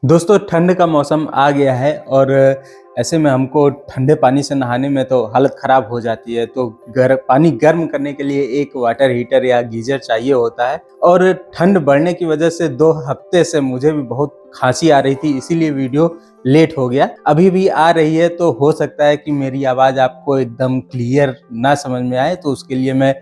दोस्तों ठंड का मौसम आ गया है और ऐसे में हमको ठंडे पानी से नहाने में तो हालत ख़राब हो जाती है। तो पानी गर्म करने के लिए एक वाटर हीटर या गीज़र चाहिए होता है और ठंड बढ़ने की वजह से 2 हफ्ते से मुझे भी बहुत खांसी आ रही थी, इसीलिए वीडियो लेट हो गया। अभी भी आ रही है तो हो सकता है कि मेरी आवाज़ आपको एकदम क्लियर ना समझ में आए, तो उसके लिए मैं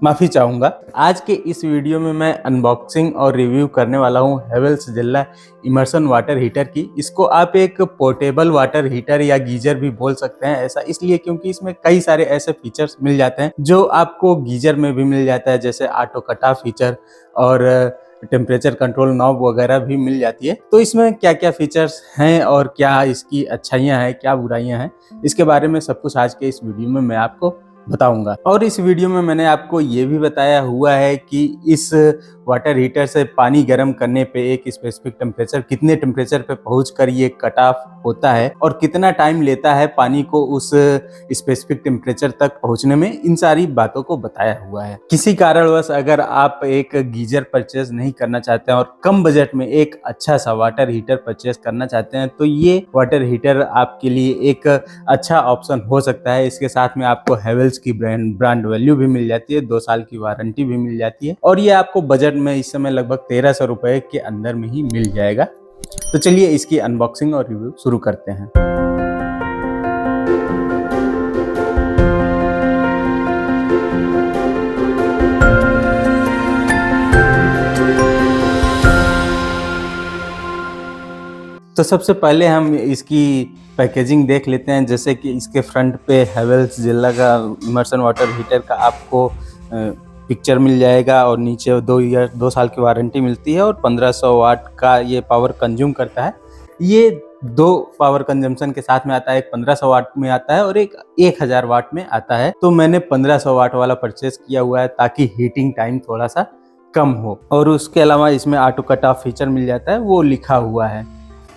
माफ़ी चाहूँगा। आज के इस वीडियो में मैं अनबॉक्सिंग और रिव्यू करने वाला हूँ हेवेल्स जिल्ला इमर्सन वाटर हीटर की। इसको आप एक पोर्टेबल वाटर हीटर या गीजर भी बोल सकते हैं। ऐसा इसलिए क्योंकि इसमें कई सारे ऐसे फीचर्स मिल जाते हैं जो आपको गीजर में भी मिल जाता है, जैसे ऑटो कट ऑफ फीचर और टेम्परेचर कंट्रोल नॉब वगैरह भी मिल जाती है। तो इसमें क्या क्या फीचर्स हैं और क्या इसकी अच्छाइयाँ हैं, क्या बुराइयाँ हैं, इसके बारे में सब कुछ आज के इस वीडियो में मैं आपको बताऊंगा। और इस वीडियो में मैंने आपको ये भी बताया हुआ है कि इस वाटर हीटर से पानी गर्म करने पे एक स्पेसिफिक टेम्परेचर, कितने टेम्परेचर पे पहुंचकर ये कट ऑफ होता है और कितना टाइम लेता है पानी को उस स्पेसिफिक टेम्परेचर तक पहुंचने में, इन सारी बातों को बताया हुआ है। किसी कारणवश अगर आप एक गीजर परचेज नहीं करना चाहते हैं और कम बजट में एक अच्छा सा वाटर हीटर परचेज करना चाहते हैं तो ये वाटर हीटर आपके लिए एक अच्छा ऑप्शन हो सकता है। इसके साथ में आपको हेवेल्स की ब्रांड वैल्यू भी मिल जाती है, 2 साल की वारंटी भी मिल जाती है और ये आपको बजट में इस समय लगभग 1300 रुपए के अंदर में ही मिल जाएगा। तो चलिए इसकी अनबॉक्सिंग और रिव्यू शुरू करते हैं। तो सबसे पहले हम इसकी पैकेजिंग देख लेते हैं। जैसे कि इसके फ्रंट पे हेवेल्स जिल्ला का इमर्सन वाटर हीटर का आपको पिक्चर मिल जाएगा और नीचे 2 साल की वारंटी मिलती है और 1500 वाट का ये पावर कंज्यूम करता है। ये 2 पावर कंजम्पशन के साथ में आता है, एक 1500 वाट में आता है और एक 1000 वाट में आता है। तो मैंने 1500 वाट वाला परचेज किया हुआ है ताकि हीटिंग टाइम थोड़ा सा कम हो। और उसके अलावा इसमें ऑटो कट ऑफ फीचर मिल जाता है, वो लिखा हुआ है।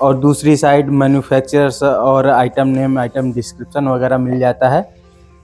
और दूसरी साइड मैन्युफैक्चरर्स और आइटम नेम, आइटम डिस्क्रिप्शन वगैरह मिल जाता है।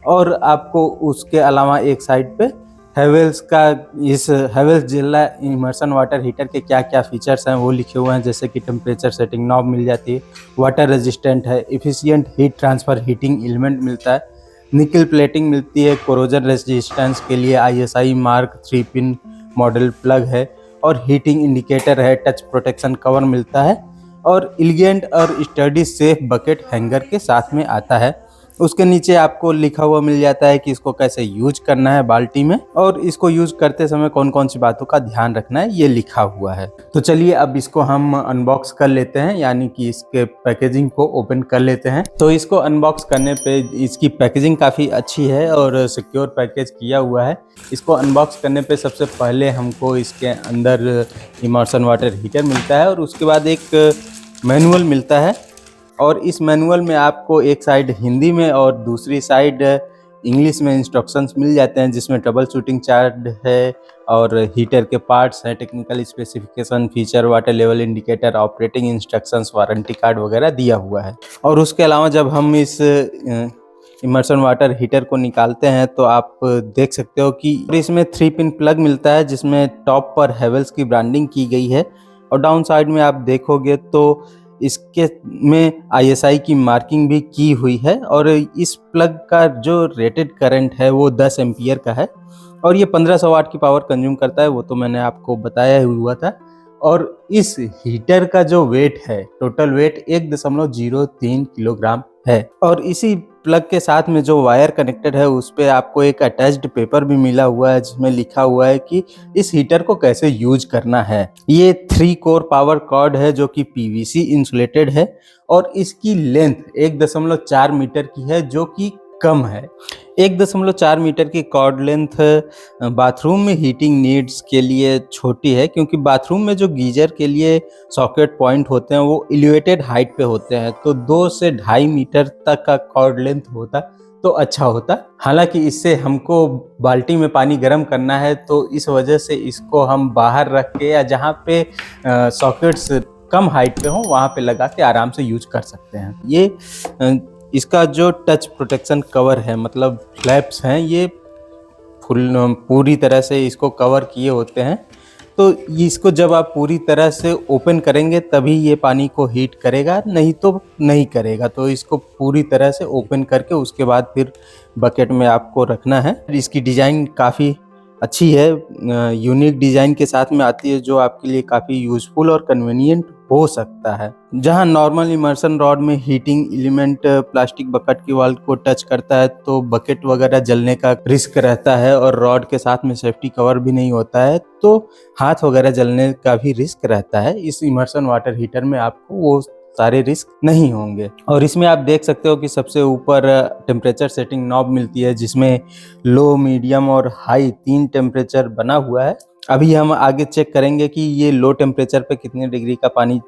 और आपको उसके अलावा एक साइड पे हेवेल्स का, इस हेवेल्स जिल्ला इमर्सन वाटर हीटर के क्या क्या फीचर्स हैं वो लिखे हुए हैं। जैसे कि टेम्परेचर सेटिंग नॉब मिल जाती है, वाटर रेजिस्टेंट है, efficient heat transfer heating element मिलता है, निकल प्लेटिंग मिलती है, कोरोजन रेजिस्टेंस के लिए ISI mark 3 pin model plug है और हीटिंग इंडिकेटर है, टच प्रोटेक्शन कवर मिलता है और एलिगेंट और स्टडी सेफ बकेट हैंगर के साथ में आता है। उसके नीचे आपको लिखा हुआ मिल जाता है कि इसको कैसे यूज करना है बाल्टी में और इसको यूज करते समय कौन कौन सी बातों का ध्यान रखना है, ये लिखा हुआ है। तो चलिए अब इसको हम अनबॉक्स कर लेते हैं, यानी कि इसके पैकेजिंग को ओपन कर लेते हैं। तो इसको अनबॉक्स करने पे इसकी पैकेजिंग काफ़ी अच्छी है और सिक्योर पैकेज किया हुआ है। इसको अनबॉक्स करने पे सबसे पहले हमको इसके अंदर इमर्सन वाटर हीटर मिलता है और उसके बाद एक मैनुअल मिलता है। और इस मैनुअल में आपको एक साइड हिंदी में और दूसरी साइड इंग्लिश में इंस्ट्रक्शंस मिल जाते हैं, जिसमें ट्रबल शूटिंग चार्ट है और हीटर के पार्ट्स हैं, technical specification, feature, water level indicator, operating instructions, warranty card वगैरह दिया हुआ है। और उसके अलावा जब हम इस इमर्सन वाटर हीटर को निकालते हैं तो आप देख सकते हो कि इसमें 3 पिन प्लग मिलता है, जिसमें टॉप पर हेवेल्स की ब्रांडिंग की गई है और डाउन साइड में आप देखोगे तो इसके में ISI की मार्किंग भी की हुई है। और इस प्लग का जो रेटेड करंट है वो 10 एम्पियर का है और ये 1500 वाट की पावर कंज्यूम करता है, वो तो मैंने आपको बताया हुआ था। और इस हीटर का जो वेट है, टोटल वेट 1.03 किलोग्राम है। और इसी प्लग के साथ में जो वायर कनेक्टेड है उस पे आपको एक अटैच्ड पेपर भी मिला हुआ है, जिसमें लिखा हुआ है कि इस हीटर को कैसे यूज करना है। ये 3 कोर पावर कॉर्ड है जो कि PVC इंसुलेटेड है और इसकी लेंथ 1.4 मीटर की है, जो कि कम है। 1.4 मीटर की कॉर्ड लेंथ बाथरूम में हीटिंग नीड्स के लिए छोटी है, क्योंकि बाथरूम में जो गीजर के लिए सॉकेट पॉइंट होते हैं वो एलिवेटेड हाइट पे होते हैं, तो 2 से 2.5 मीटर तक का कॉर्ड लेंथ होता तो अच्छा होता। हालांकि इससे हमको बाल्टी में पानी गर्म करना है, तो इस वजह से इसको हम बाहर रख के या जहाँ पे सॉकेट्स कम हाइट पे हो वहाँ पे लगा के आराम से यूज कर सकते हैं। ये इसका जो टच प्रोटेक्शन कवर है, मतलब फ्लैप्स हैं, ये पूरी तरह से इसको कवर किए होते हैं तो इसको जब आप पूरी तरह से ओपन करेंगे तभी ये पानी को हीट करेगा, नहीं तो नहीं करेगा। तो इसको पूरी तरह से ओपन करके उसके बाद फिर बकेट में आपको रखना है। इसकी डिज़ाइन काफ़ी अच्छी है, यूनिक डिज़ाइन के साथ में आती है जो आपके लिए काफ़ी यूज़फुल और कन्वीनियंट हो सकता है। जहां नॉर्मल इमर्शन रॉड में हीटिंग एलिमेंट प्लास्टिक बकेट की वॉल को टच करता है तो बकेट वगैरह जलने का रिस्क रहता है और रॉड के साथ में सेफ्टी कवर भी नहीं होता है, तो हाथ वगैरह जलने का भी रिस्क रहता है। इस इमर्शन वाटर हीटर में आपको वो सारे रिस्क नहीं होंगे। और इसमें आप देख सकते हो कि सबसे ऊपर टेम्परेचर सेटिंग नॉब मिलती है जिसमें लो, मीडियम और हाई 3 टेम्परेचर बना हुआ है। अभी हम आगे चेक करेंगे कि ये लो टेम्परेचर पे कितने डिग्री का पानी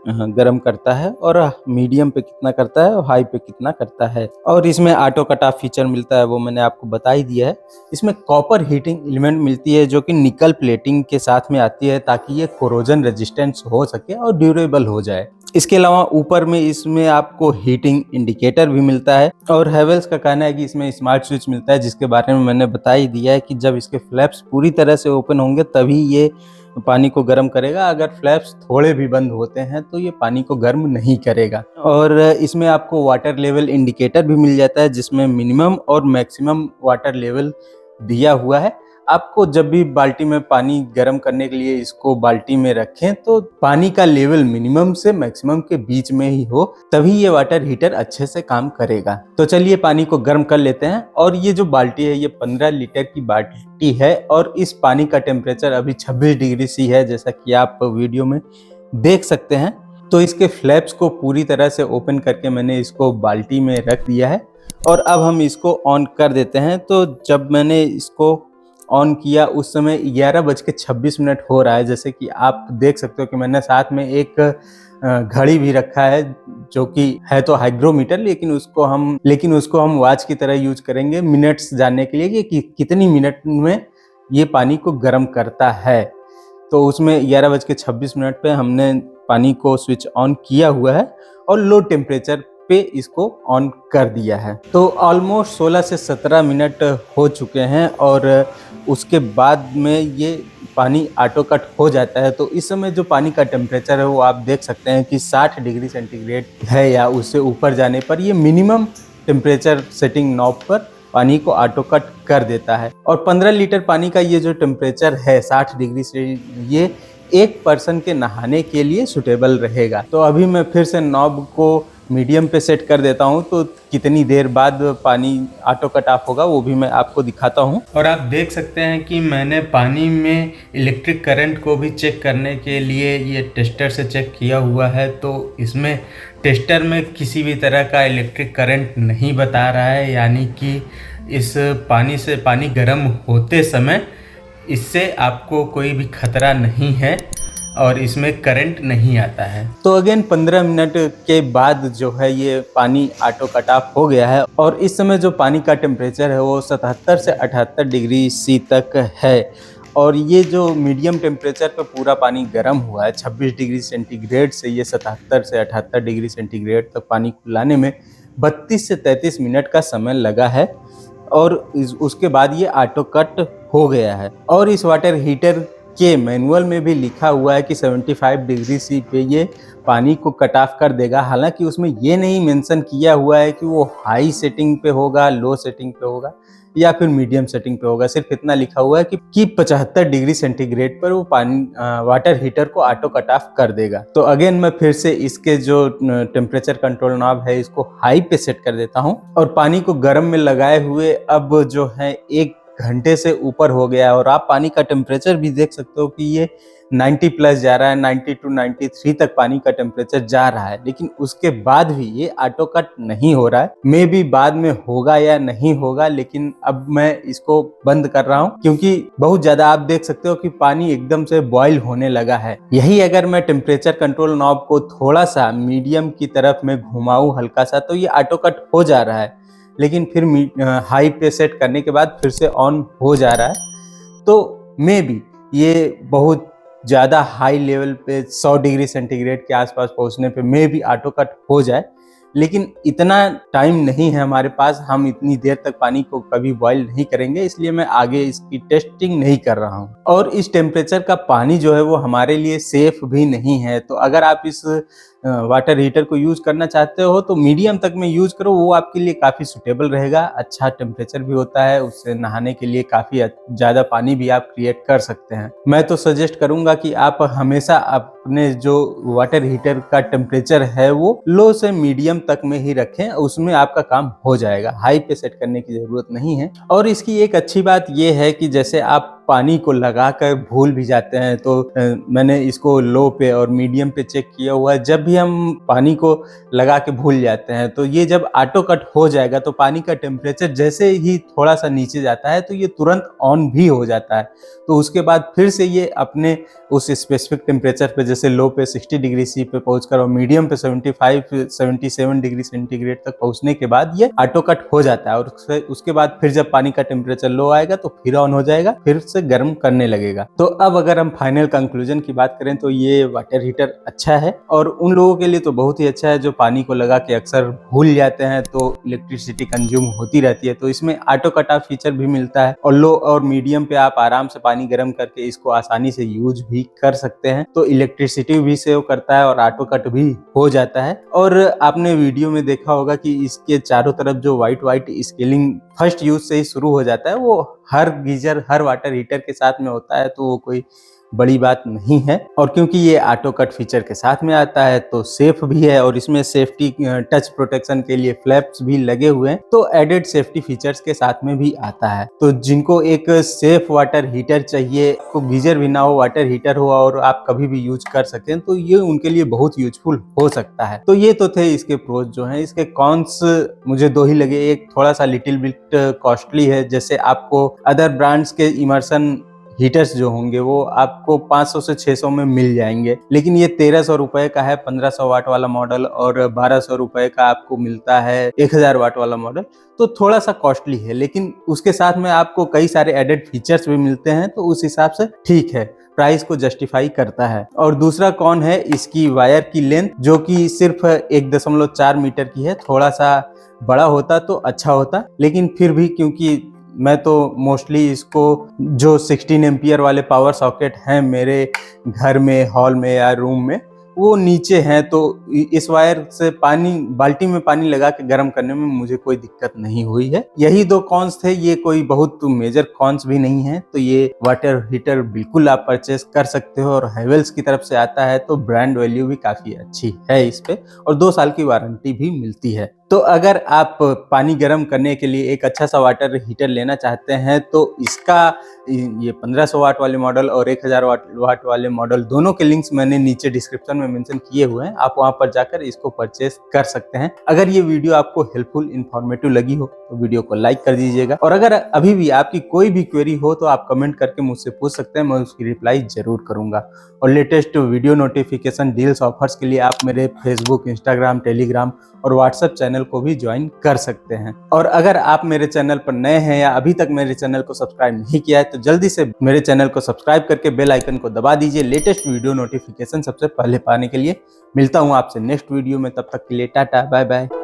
गर्म करता है और मीडियम पे कितना करता है और हाई पे कितना करता है। और इसमें ऑटो कट ऑफ फीचर मिलता है, वो मैंने आपको बता ही दिया है। इसमें कॉपर हीटिंग एलिमेंट मिलती है जो कि निकल प्लेटिंग के साथ में आती है ताकि ये कोरोजन रेजिस्टेंस हो सके और ड्यूरेबल हो जाए। इसके अलावा ऊपर में इसमें आपको हीटिंग इंडिकेटर भी मिलता है और हैवेल्स का कहना है कि इसमें स्मार्ट स्विच मिलता है जिसके बारे में मैंने बता ही दिया है कि जब इसके फ्लैप्स पूरी तरह से ओपन होंगे तभी ये पानी को गर्म करेगा। अगर फ्लैप्स थोड़े भी बंद होते हैं तो ये पानी को गर्म नहीं करेगा। और इसमें आपको वाटर लेवल इंडिकेटर भी मिल जाता है जिसमें मिनिमम और मैक्सिमम वाटर लेवल दिया हुआ है। आपको जब भी बाल्टी में पानी गर्म करने के लिए इसको बाल्टी में रखें तो पानी का लेवल मिनिमम से मैक्सिमम के बीच में ही हो, तभी ये वाटर हीटर अच्छे से काम करेगा। तो चलिए पानी को गर्म कर लेते हैं। और ये जो बाल्टी है ये 15 लीटर की बाल्टी है और इस पानी का टेम्परेचर अभी 26 डिग्री सी है, जैसा कि आप वीडियो में देख सकते हैं। तो इसके फ्लैप्स को पूरी तरह से ओपन करके मैंने इसको बाल्टी में रख दिया है और अब हम इसको ऑन कर देते हैं। तो जब मैंने इसको ऑन किया उस समय 11:26 हो रहा है। जैसे कि आप देख सकते हो कि मैंने साथ में एक घड़ी भी रखा है जो कि है तो हाइग्रोमीटर, लेकिन उसको हम वॉच की तरह यूज करेंगे मिनट्स जानने के लिए कि कितनी मिनट में ये पानी को गर्म करता है। तो उसमें 11:26 पे हमने पानी को स्विच ऑन किया हुआ है और लो टेम्परेचर पे इसको ऑन कर दिया है। तो ऑलमोस्ट 16 से 17 मिनट हो चुके हैं और उसके बाद में ये पानी ऑटो कट हो जाता है। तो इस समय जो पानी का टेम्परेचर है वो आप देख सकते हैं कि 60 डिग्री सेंटीग्रेड है या उससे ऊपर जाने पर ये मिनिमम टेम्परेचर सेटिंग नॉब पर पानी को ऑटो कट कर देता है। और 15 लीटर पानी का ये जो टेम्परेचर है 60 डिग्री से, ये एक पर्सन के नहाने के लिए सुटेबल रहेगा। तो अभी मैं फिर से नॉब को मीडियम पे सेट कर देता हूं तो कितनी देर बाद पानी ऑटो कट ऑफ होगा वो भी मैं आपको दिखाता हूं। और आप देख सकते हैं कि मैंने पानी में इलेक्ट्रिक करंट को भी चेक करने के लिए ये टेस्टर से चेक किया हुआ है। तो इसमें टेस्टर में किसी भी तरह का इलेक्ट्रिक करंट नहीं बता रहा है, यानी कि इस पानी से पानी गर्म होते समय इससे आपको कोई भी खतरा नहीं है और इसमें करंट नहीं आता है। तो अगेन 15 मिनट के बाद जो है ये पानी ऑटो कट ऑफ हो गया है और इस समय जो पानी का टेम्परेचर है वो 77 से 78 डिग्री सी तक है। और ये जो मीडियम टेम्परेचर पे पूरा पानी गर्म हुआ है 26 डिग्री सेंटीग्रेड से ये 77 से 78 डिग्री सेंटीग्रेड तक पानी को लाने में 32 से 33 मिनट का समय लगा है और उसके बाद ये ऑटो कट हो गया है। और इस वाटर हीटर के मैनुअल में भी लिखा हुआ है कि 75 डिग्री सी पे ये पानी को कट ऑफ कर देगा। हालांकि उसमें ये नहीं मेंशन किया हुआ है कि वो हाई सेटिंग पे होगा, लो सेटिंग पे होगा या फिर मीडियम सेटिंग पे होगा। सिर्फ इतना लिखा हुआ है कि 75 डिग्री सेंटीग्रेड पर वो पानी वाटर हीटर को ऑटो कट ऑफ कर देगा। तो अगेन मैं फिर से इसके जो टेम्परेचर कंट्रोल नॉब है इसको हाई पे सेट कर देता हूँ और पानी को गर्म में लगाए हुए अब जो है 1 घंटे से ऊपर हो गया है। और आप पानी का टेम्परेचर भी देख सकते हो कि ये 90 प्लस जा रहा है, 90 to 93 तक पानी का टेम्परेचर जा रहा है, लेकिन उसके बाद भी ये ऑटो कट नहीं हो रहा है। मे बी बाद में होगा या नहीं होगा, लेकिन अब मैं इसको बंद कर रहा हूँ क्योंकि बहुत ज्यादा आप देख सकते हो कि पानी एकदम से बॉईल होने लगा है। यही अगर मैं टेम्परेचर कंट्रोल नॉब को थोड़ा सा मीडियम की तरफ में घुमाऊं हल्का सा तो ये ऑटो कट हो जा रहा है, लेकिन फिर हाई पे सेट करने के बाद फिर से ऑन हो जा रहा है। तो मे बी ये बहुत ज़्यादा हाई लेवल पे 100 डिग्री सेंटीग्रेड के आसपास पहुंचने पे मे बी ऑटो कट हो जाए। लेकिन इतना टाइम नहीं है हमारे पास, हम इतनी देर तक पानी को कभी बॉईल नहीं करेंगे, इसलिए मैं आगे इसकी टेस्टिंग नहीं कर रहा हूँ। और इस टेम्परेचर का पानी जो है वो हमारे लिए सेफ भी नहीं है। तो अगर आप इस वाटर हीटर को यूज करना चाहते हो तो मीडियम तक में यूज करो, वो आपके लिए काफी सुटेबल रहेगा। अच्छा टेम्परेचर भी होता है, उससे नहाने के लिए काफी ज्यादा पानी भी आप क्रिएट कर सकते हैं। मैं तो सजेस्ट करूंगा कि आप हमेशा अपने जो वाटर हीटर का टेम्परेचर है वो लो से मीडियम तक में ही रखें, उसमें आपका काम हो जाएगा। हाई पे सेट करने की जरूरत नहीं है। और इसकी एक अच्छी बात यह है कि जैसे आप पानी को लगाकर भूल भी जाते हैं, तो मैंने इसको लो पे और मीडियम पे चेक किया हुआ है। जब भी हम पानी को लगा के भूल जाते हैं तो ये जब ऑटो कट हो जाएगा तो पानी का टेम्परेचर जैसे ही थोड़ा सा नीचे जाता है तो ये तुरंत ऑन भी हो जाता है। तो उसके बाद फिर से ये अपने उस स्पेसिफिक टेम्परेचर पे, जैसे लो पे 60 डिग्री सी पे पहुंचकर और मीडियम पे 77 डिग्री सेंटीग्रेड तक पहुंचने के बाद ये ऑटो कट हो जाता है। और उसके बाद फिर जब पानी का टेम्परेचर लो आएगा तो फिर ऑन हो जाएगा, फिर से गर्म करने लगेगा। तो अब अगर हम फाइनल कंक्लूजन की बात करें तो ये वाटर हीटर अच्छा है, और उन लोगों के लिए तो बहुत ही अच्छा है जो पानी को लगा के अक्सर भूल जाते हैं, तो इलेक्ट्रिसिटी कंज्यूम होती रहती है। तो इसमें ऑटो कट ऑफ फीचर भी मिलता है, और लो और मीडियम पे आप आराम से पानी गर्म करके इसको आसानी से यूज भी कर सकते हैं। तो इलेक्ट्रिसिटी भी सेव करता है और ऑटो कट भी हो जाता है। और आपने वीडियो में देखा होगा कि इसके चारों तरफ जो white white scaling first use से ही शुरू हो जाता है, वो हर गीजर हर वाटर हीटर के साथ में होता है, तो वो कोई बड़ी बात नहीं है। और क्योंकि ये ऑटो कट फीचर के साथ में आता है तो सेफ भी है, और इसमें सेफ्टी टच प्रोटेक्शन के लिए फ्लैप्स भी लगे हुए हैं, तो एडेड सेफ्टी फीचर्स के साथ में भी आता है। तो जिनको एक सेफ वाटर हीटर चाहिए, तो गीजर भी ना हो, वाटर हीटर हो और आप कभी भी यूज कर सकें, तो ये उनके लिए बहुत यूजफुल हो सकता है। तो ये तो थे इसके प्रोज जो हैं। इसके कॉन्स मुझे दो ही लगे। एक थोड़ा सा लिटिल बिट कॉस्टली है, जैसे आपको अदर ब्रांड्स के इमर्सन हीटर्स जो होंगे वो आपको 500 से 600 में मिल जाएंगे, लेकिन ये 1300 रुपए का है 1500 वाट वाला मॉडल, और 1200 रुपए का आपको मिलता है 1000 वाट वाला मॉडल। तो थोड़ा सा कॉस्टली है, लेकिन उसके साथ में आपको कई सारे एडेड फीचर्स भी मिलते हैं, तो उस हिसाब से ठीक है, प्राइस को जस्टिफाई करता है। और दूसरा कौन है इसकी वायर की लेंथ, जो कि सिर्फ 1.4 मीटर की है। थोड़ा सा बड़ा होता तो अच्छा होता, लेकिन फिर भी क्योंकि मैं तो मोस्टली इसको जो 16 एम्पियर वाले पावर सॉकेट हैं मेरे घर में, हॉल में या रूम में, वो नीचे हैं, तो इस वायर से पानी बाल्टी में पानी लगा के गर्म करने में मुझे कोई दिक्कत नहीं हुई है। यही दो कॉन्स थे, ये कोई बहुत मेजर कॉन्स भी नहीं है। तो ये वाटर हीटर बिल्कुल आप परचेस कर सकते हो, और हेवेल्स की तरफ से आता है तो ब्रांड वैल्यू भी काफी अच्छी है इस पे, और 2 साल की वारंटी भी मिलती है। तो अगर आप पानी गर्म करने के लिए एक अच्छा सा वाटर हीटर लेना चाहते हैं तो इसका ये 1500 वाट वाले मॉडल और 1000 वाट वाले मॉडल दोनों के लिंक्स मैंने नीचे डिस्क्रिप्शन में मेंशन किए हुए हैं, आप वहां पर जाकर इसको परचेस कर सकते हैं। अगर ये वीडियो आपको हेल्पफुल इन्फॉर्मेटिव लगी हो तो वीडियो को लाइक कर दीजिएगा, और अगर अभी भी आपकी कोई भी क्वेरी हो तो आप कमेंट करके मुझसे पूछ सकते हैं, मैं उसकी रिप्लाई जरूर करूंगा। और latest video notification, deals, offers के लिए आप मेरे फेसबुक, इंस्टाग्राम, टेलीग्राम और व्हाट्सएप चैनल को भी ज्वाइन कर सकते हैं। और अगर आप मेरे चैनल पर नए हैं या अभी तक मेरे चैनल को सब्सक्राइब नहीं किया है तो जल्दी से मेरे चैनल को सब्सक्राइब करके बेल आइकन को दबा दीजिए लेटेस्ट वीडियो नोटिफिकेशन सबसे पहले पाने के लिए। मिलता हूं आपसे नेक्स्ट वीडियो में, तब तक के लिए टाटा बाय बाय।